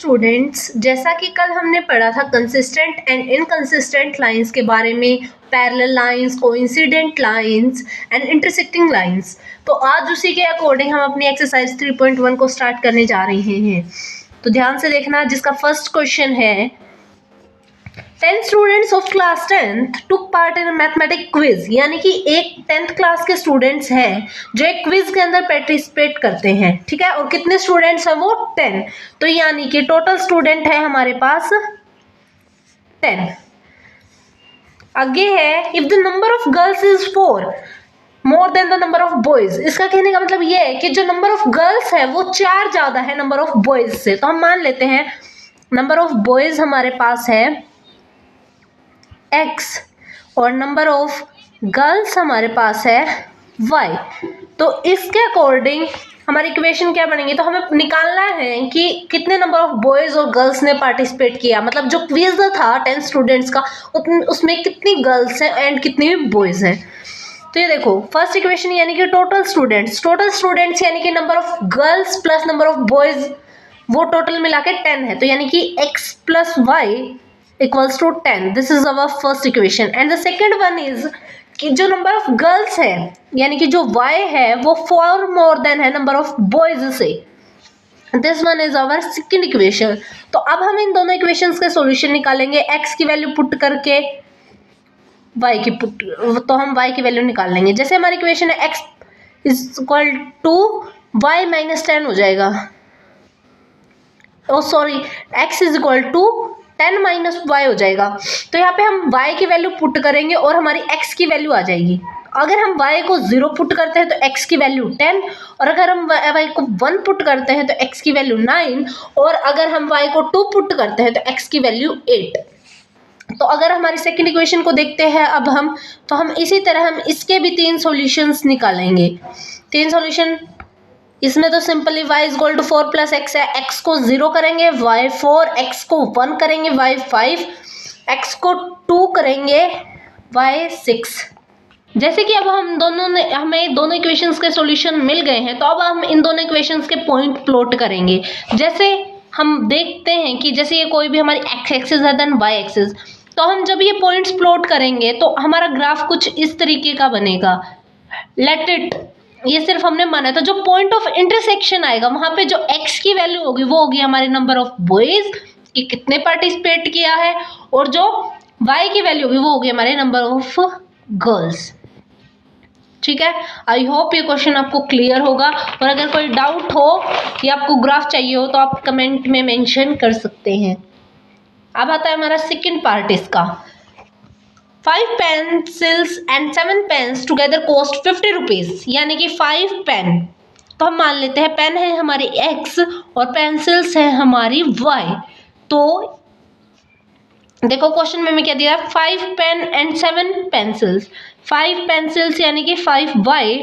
Students, जैसा कि कल हमने पढ़ा था कंसिस्टेंट एंड इनकंसिस्टेंट लाइंस के बारे में, parallel lines, coincident lines and intersecting lines, तो आज उसी के अकॉर्डिंग हम अपनी एक्सरसाइज 3.1 को स्टार्ट करने जा रहे हैं। तो ध्यान से देखना, जिसका फर्स्ट क्वेश्चन है 10 students of class 10th took part in mathematic quiz, यानी कि एक 10th क्लास के स्टूडेंट्स हैं जो एक क्विज के अंदर पार्टिसिपेट करते हैं, ठीक है। और कितने स्टूडेंट्स हैं वो 10, तो यानी कि टोटल स्टूडेंट है हमारे पास 10। आगे है if the number of girls is 4 more than the number of boys, इसका कहने का मतलब ये है कि जो नंबर ऑफ गर्ल्स है वो 4 ज्यादा है नंबर ऑफ बॉयज से। तो हम मान लेते हैं नंबर ऑफ बॉयज हमारे पास है x और नंबर ऑफ गर्ल्स हमारे पास है y। तो इसके अकॉर्डिंग हमारी इक्वेशन क्या बनेगी, तो हमें निकालना है कि कितने नंबर ऑफ बॉयज और गर्ल्स ने पार्टिसिपेट किया, मतलब जो क्विज था 10 स्टूडेंट्स का उसमें कितनी गर्ल्स हैं एंड कितनी बॉयज हैं। तो ये देखो फर्स्ट इक्वेशन यानी कि टोटल स्टूडेंट्स यानी कि number of girls plus number of boys, वो टोटल मिला के 10 है। तो यानी कि x plus Y equals to 10, this is our first equation. And the second one is कि जो नंबर ऑफ गर्ल्स है यानी कि जो y है वो 4 मोर देन है नंबर ऑफ बॉयज से, this one is our second equation. तो अब हम इन दोनों इक्वेशंस के सॉल्यूशन निकालेंगे, x की वैल्यू पुट करके y की पुट, तो हम y की वैल्यू निकाल लेंगे। जैसे हमारी इक्वेशन है x is equal to y minus 10 हो जाएगा, oh sorry x is equal to 10 minus Y हो जाएगा। तो यहाँ पे हम y की वैल्यू पुट करेंगे और हमारी x की वैल्यू आ जाएगी। अगर हम y को 0 पुट करते हैं तो x की वैल्यू 10, और अगर हम y को 1 पुट करते हैं तो x की वैल्यू 9, और अगर हम y को 2 पुट करते हैं तो x की वैल्यू 8। तो अगर हमारी सेकेंड इक्वेशन को देखते हैं अब हम इसी तरह हम इसके भी 3 सॉल्यूशंस निकालेंगे। 3 सॉल्यूशन इसमें तो simply y is equal to 4 plus X है, x को 0 करेंगे y 4, x को 1 करेंगे y 5, x को 2 करेंगे y 6। जैसे कि अब हमें दोनों इक्वेशंस के सॉल्यूशन मिल गए हैं, तो अब हम इन दोनों इक्वेशंस के पॉइंट प्लॉट करेंगे। जैसे हम देखते हैं कि जैसे ये कोई भी हमारी x एक्सिस है देन y एक्सिस, तो हम जब ये पॉइंट्स प्लॉट करेंगे तो हमारा ग्राफ कुछ इस तरीके का बनेगा। लेट इट, ये सिर्फ हमने माना था, जो पॉइंट ऑफ इंटरसेक्शन आएगा वहां पे जो x की वैल्यू होगी वो होगी हमारे नंबर ऑफ बॉयज कि कितने पार्टिसिपेट किया है, और जो y की वैल्यू होगी वो होगी हमारे नंबर ऑफ गर्ल्स। ठीक है, आई होप ये क्वेश्चन आपको क्लियर होगा, और अगर कोई डाउट हो या आपको ग्राफ चाहिए हो तो आप कमेंट में मेंशन कर सकते हैं। अब आता है हमारा सेकेंड पार्ट इसका। 5 pencils and 7 pens together cost 50 rupees, यानी कि 5 पेन, तो हम मान लेते हैं पेन है हमारी x और पेंसिल्स है हमारी y। तो देखो क्वेश्चन में क्या दिया है, 5 पेन एंड 7 पेंसिल्स, 5 पेंसिल्स यानी कि 5y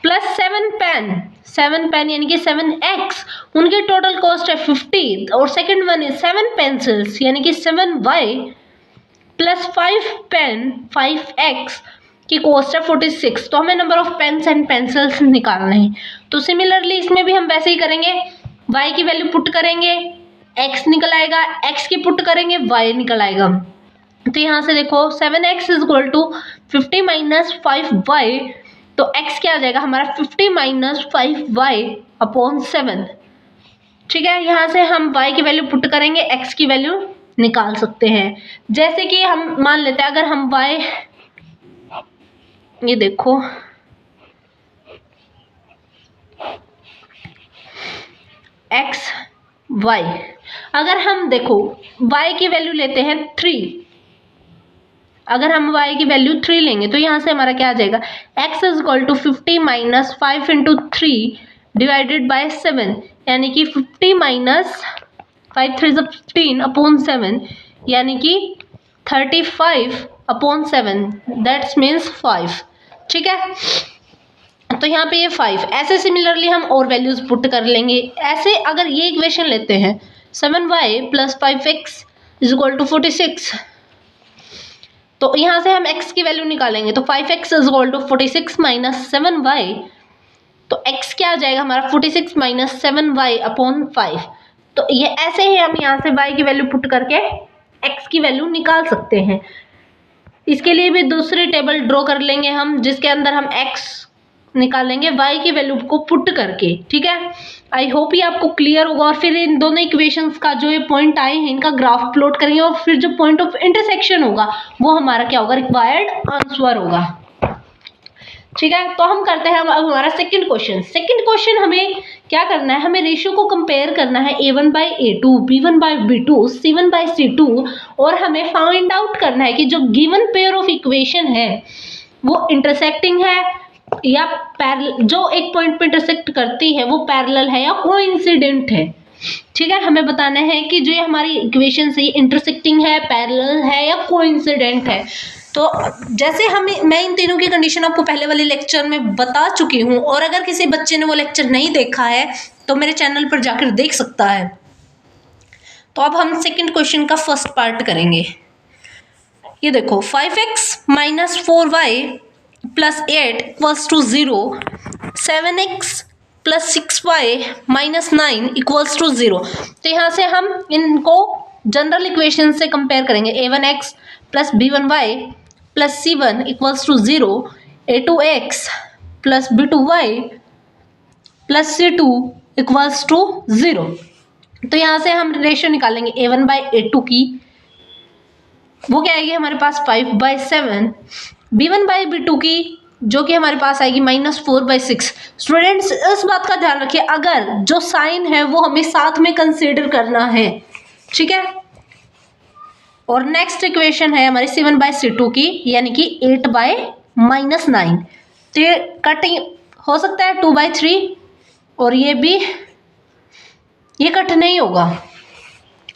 प्लस 7 पेन यानी कि 7x, उनकी टोटल कॉस्ट है 50, और सेकेंड वन इज 7 पेंसिल्स यानी कि 7y प्लस 5 पेन 5x की कॉस्ट है 46। तो हमें number of pens and pencils निकालना है। तो सिमिलरली इसमें भी हम वैसे ही करेंगे, y की वैल्यू पुट करेंगे x निकल आएगा, x की पुट करेंगे y निकल आएगा। तो यहाँ से देखो 7x is equal to 50 minus 5y, तो x क्या आ जाएगा हमारा 50 माइनस 5y अपॉन 7। ठीक है, यहाँ से हम y की वैल्यू पुट करेंगे, x की वैल्यू निकाल सकते हैं। जैसे कि हम मान लेते हैं अगर हम y, ये देखो x y, अगर हम देखो y की वैल्यू लेते हैं 3, अगर हम y की वैल्यू 3 लेंगे तो यहाँ से हमारा क्या आ जाएगा, x is equal to 50 minus 5 into 3 divided by 7, यानी कि 50 माइनस 5 3 15 अपॉन 7, यानी कि 35 अपॉन 7, दैट्स मीन्स 5। ठीक है, तो यहाँ पे ये 5, ऐसे सिमिलरली हम और वैल्यूज पुट कर लेंगे। ऐसे अगर ये इक्वेशन लेते हैं 7y plus 5x is equal to 46, तो यहाँ से हम x की वैल्यू निकालेंगे, तो 5x is equal to 46 minus 7y, तो x क्या आ जाएगा हमारा 46 माइनस 7y अपॉन 5। तो ये ऐसे ही हम यहाँ से y की वैल्यू पुट करके x की वैल्यू निकाल सकते हैं। इसके लिए भी दूसरी टेबल ड्रॉ कर लेंगे हम, जिसके अंदर हम x निकालेंगे y की वैल्यू को पुट करके। ठीक है, आई होप ये आपको क्लियर होगा। और फिर इन दोनों इक्वेशंस का जो ये पॉइंट आए हैं इनका ग्राफ प्लॉट करेंगे और फिर जो पॉइंट ऑफ इंटरसेक्शन होगा वो हमारा क्या होगा, रिक्वायर्ड आंसर होगा। ठीक है, तो हम करते हैं अब हमारा सेकंड क्वेश्चन। सेकंड क्वेश्चन हमें क्या करना है, हमें रेशियो को कंपेयर करना है a1/a2, b1/b2, c1/c2 और हमें फाइंड आउट करना है कि जो गिवन पेयर ऑफ इक्वेशन है वो इंटरसेक्टिंग है या पैरेलल, जो एक पॉइंट पे इंटरसेक्ट करती है वो पैरेलल है या कोइंसिडेंट है। ठीक है, हमें बताना है कि जो ये हमारी इक्वेशन है इंटरसेक्टिंग है, पैरेलल है या कोइंसिडेंट है। तो जैसे मैं इन तीनों की कंडीशन आपको पहले वाले लेक्चर में बता चुकी हूँ, और अगर किसी बच्चे ने वो लेक्चर नहीं देखा है तो मेरे चैनल पर जाकर देख सकता है। तो अब हम सेकंड क्वेश्चन का फर्स्ट पार्ट करेंगे। ये देखो 5x - 4y + 8 = 0, 7x + 6y - 9 = 0। तो यहाँ से हम इनको जनरल इक्वेशन से कंपेयर करेंगे। a1x + b1y + c1 = 0, a2x + b2y + c2 = 0। तो यहाँ से हम रेशियो निकालेंगे a1/a2 की, वो क्या आएगी हमारे पास 5/7, b1/b2 की जो कि हमारे पास आएगी -4/6। स्टूडेंट्स इस बात का ध्यान रखिए, अगर जो साइन है वो हमें साथ में कंसीडर करना है। ठीक है, और नेक्स्ट इक्वेशन है हमारी c1/c2 की, यानी कि 8/-9। तो ये कटिंग हो सकता है 2/3 और ये कट नहीं होगा।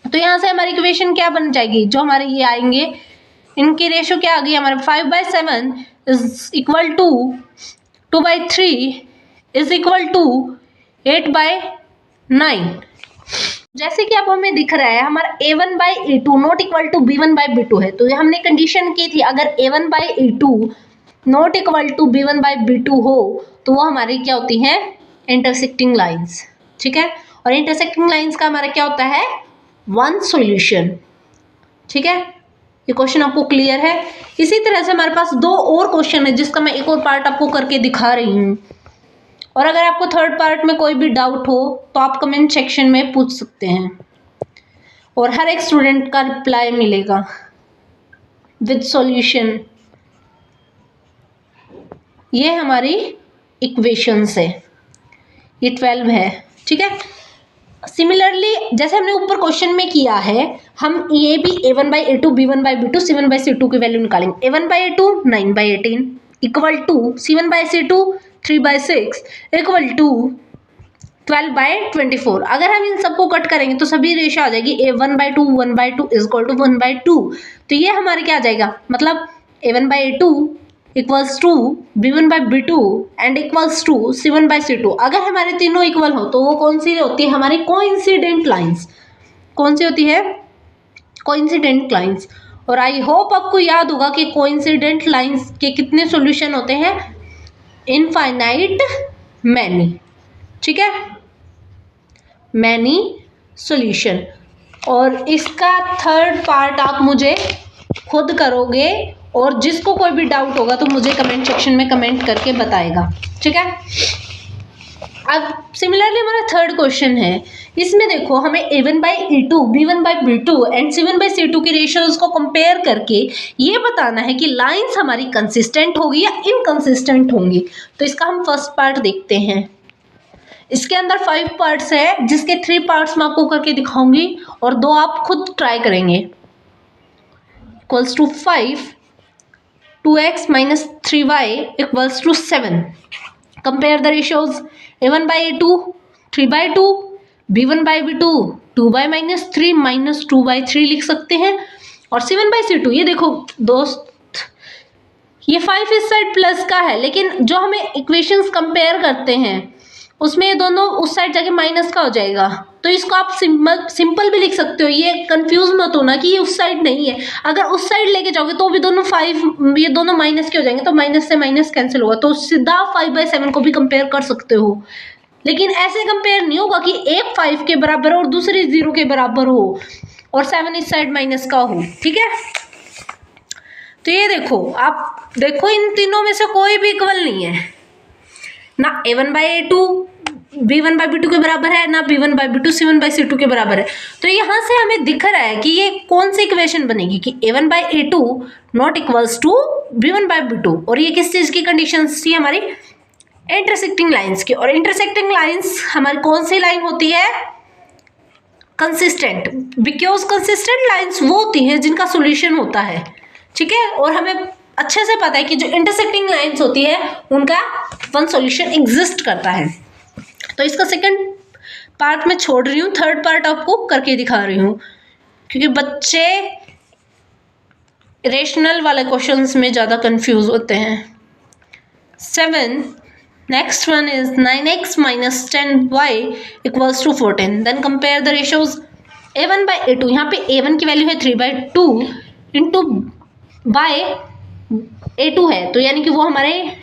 तो यहाँ से हमारी इक्वेशन क्या बन जाएगी, जो हमारे ये आएंगे इनकी रेशियो क्या आ गई हमारे 5/7 = 2/3 = 8/9। जैसे कि अब हमें दिख रहा है हमारा a1/a2 not equal to b1/b2 है। तो ये हमने कंडीशन की थी, अगर a1/a2 not equal to b1/b2 हो तो वो हमारी क्या होती है, इंटरसेक्टिंग लाइंस। ठीक है, और इंटरसेक्टिंग लाइंस का हमारा क्या होता है, वन सॉल्यूशन। ठीक है, ये क्वेश्चन आपको क्लियर है। इसी तरह से हमारे पास दो और क्वेश्चन है जिसका मैं एक और पार्ट आपको करके दिखा रही हूँ, और अगर आपको थर्ड पार्ट में कोई भी डाउट हो तो आप कमेंट सेक्शन में पूछ सकते हैं और हर एक स्टूडेंट का रिप्लाई मिलेगा विद सॉल्यूशन। ये हमारी इक्वेशंस है, ये 12 है। ठीक है, सिमिलरली जैसे हमने ऊपर क्वेश्चन में किया है, हम ये भी a1/a2, b1/b2, c1/c2 की वैल्यू निकालेंगे। a1/a2 9/18 = c1/c2 3/6 = 12/24। अगर हम इन सबको कट करेंगे तो सभी रेशियो आ जाएगी a1/2 1/2 = 1/2। तो ये हमारे क्या आ जाएगा, मतलब a1/a2 = b1/b2 एंड = c1/c2। अगर हमारे तीनों इक्वल हो तो वो कौन सी होती है, हमारी कोइंसिडेंट लाइंस। कौन सी होती है, कोइंसिडेंट लाइंस। और आई होप आपको याद होगा कि कोइंसिडेंट लाइंस के कितने सॉल्यूशन होते हैं, इनफाइनाइट मैनी। ठीक है, मैनी सॉल्यूशन। और इसका थर्ड पार्ट आप मुझे खुद करोगे, और जिसको कोई भी डाउट होगा तो मुझे कमेंट सेक्शन में कमेंट करके बताएगा। ठीक है, अब सिमिलरली हमारा थर्ड क्वेश्चन है, इसमें देखो हमें a1/a2, b1/b2 एंड c1/c2 की रेशियोज को कंपेयर करके ये बताना है कि लाइंस हमारी कंसिस्टेंट होगी या इनकंसिस्टेंट होंगी। तो इसका हम फर्स्ट पार्ट देखते हैं। इसके अंदर 5 पार्ट्स है, जिसके 3 पार्ट्स मैं आपको करके दिखाऊंगी और 2 आप खुद ट्राई करेंगे। = 5, 2x - 3y = 7. Compare the ratios. a1/a2 3/2, b1/b2 2/-3 -2/3 लिख सकते हैं। और c1/c2 ये देखो दोस्त, ये 5 इस साइड प्लस का है, लेकिन जो हमें इक्वेशंस कंपेयर करते हैं उसमें ये दोनों उस साइड जाके माइनस का हो जाएगा। तो इसको आप सिंपल भी लिख सकते हो, ये कंफ्यूज मत होना कि ये उस साइड नहीं है। अगर उस साइड लेके जाओगे तो भी दोनों 5, ये दोनों माइनस के हो जाएंगे, तो माइनस से माइनस कैंसिल होगा, तो सीधा 5/7 को भी कंपेयर कर सकते हो। लेकिन ऐसे कंपेयर नहीं होगा कि एक 5 के बराबर और दूसरी 0 के बराबर हो और 7 इस साइड माइनस का हो। ठीक है, तो ये देखो, आप देखो इन तीनों में से कोई भी इक्वल नहीं है, ना a1/a2 b1/b2 के बराबर है, ना b1/b2 c1/c2 के बराबर है। तो यहाँ से हमें दिख रहा है कि ये कौन सी इक्वेशन बनेगी कि a1/a2 not equals to b1/b2। और ये किस चीज की कंडीशन थी हमारी, इंटरसेक्टिंग लाइंस की। और इंटरसेक्टिंग लाइंस हमारी कौन सी लाइन होती है, कंसिस्टेंट, बिकॉज कंसिस्टेंट लाइंस वो होती हैं जिनका सोल्यूशन होता है। ठीक है, और हमें अच्छे से पता है कि जो इंटरसेक्टिंग लाइंस होती है उनका वन सॉल्यूशन एग्जिस्ट करता है। तो इसका सेकंड पार्ट मैं छोड़ रही हूँ, थर्ड पार्ट आपको करके दिखा रही हूँ, क्योंकि बच्चे रेशनल वाले क्वेश्चंस में ज़्यादा कंफ्यूज होते हैं। 7 next one is 9x minus 10y equals to 14। Then compare the ratios a1/a2। यहाँ पे a1 की वैल्यू है 3/2 इंटू बाय a2 है, तो यानी कि वो हमारे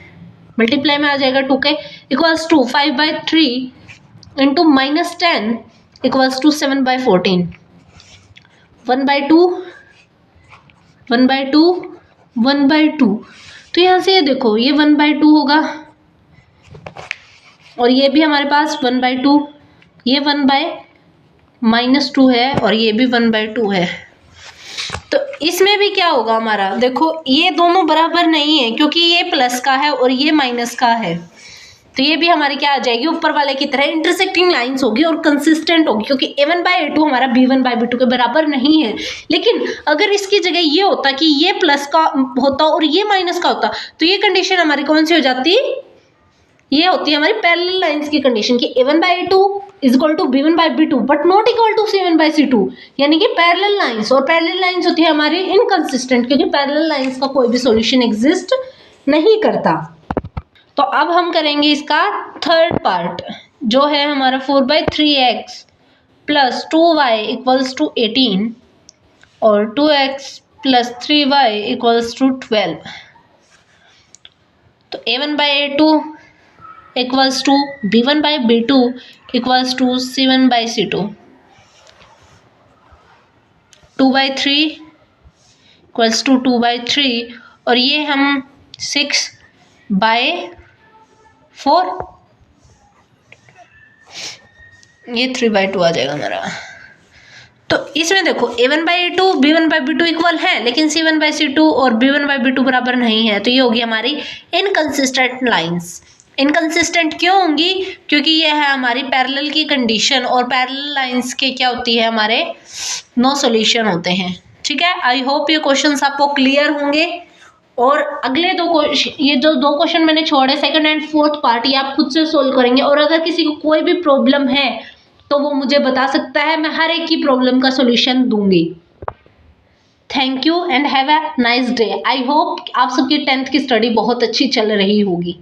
मल्टीप्लाई में आ जाएगा 2 के, equals to 5/3 into -10 equals to 7/14। 1/2 1/2 1/2। तो यहाँ से ये देखो, ये 1/2 होगा और ये भी हमारे पास 1/2, ये 1/-2 है और ये भी 1/2 है। तो इसमें भी क्या होगा हमारा, देखो ये दोनों बराबर नहीं है क्योंकि ये प्लस का है और ये माइनस का है। तो ये भी हमारी क्या आ जाएगी, ऊपर वाले की तरह इंटरसेक्टिंग लाइंस होगी और कंसिस्टेंट होगी, क्योंकि a1/a2 हमारा b1/b2 के बराबर नहीं है। लेकिन अगर इसकी जगह ये होता कि ये प्लस का होता और ये माइनस का होता, तो ये कंडीशन हमारी कौन सी हो जाती, ये होती है हमारी पैरेलल लाइंस की कंडीशन कि a1/a2 is equal to b1/b2 but not equal to c1/c2, यानी कि पैरेलल लाइंस। और पैरेलल लाइंस होती है हमारी इनकंसिस्टेंट, क्योंकि पैरेलल लाइंस का कोई भी सॉल्यूशन एग्जिस्ट नहीं करता। तो अब हम करेंगे इसका थर्ड पार्ट, जो है हमारा 4/3x plus 2y equals to 18 और 2x plus 3y equals to 12। तो a1/a2 equals to b1/b2 equals to c1/c2, 2/3 equals to 2/3 और ये हम 6/4, ये 3/2 आ जाएगा हमारा। तो इसमें देखो a1/a2 b1/b2 इक्वल है, लेकिन c1/c2 और b1/b2 बराबर नहीं है, तो ये होगी हमारी इनकंसिस्टेंट लाइंस। इनकंसिस्टेंट क्यों होंगी, क्योंकि ये है हमारी पैरेलल की कंडीशन और पैरेलल लाइंस के क्या होती है, हमारे नो सॉल्यूशन होते हैं। ठीक है, आई होप ये क्वेश्चंस आपको क्लियर होंगे। और अगले ये जो दो क्वेश्चन मैंने छोड़े, सेकंड एंड फोर्थ पार्ट, ये आप खुद से सोल्व करेंगे। और अगर किसी को कोई भी प्रॉब्लम है तो वो मुझे बता सकता है, मैं हर एक की प्रॉब्लम का सॉल्यूशन दूंगी। Thank you and have a nice day. I hope आप सबकी 10th की स्टडी बहुत अच्छी चल रही होगी।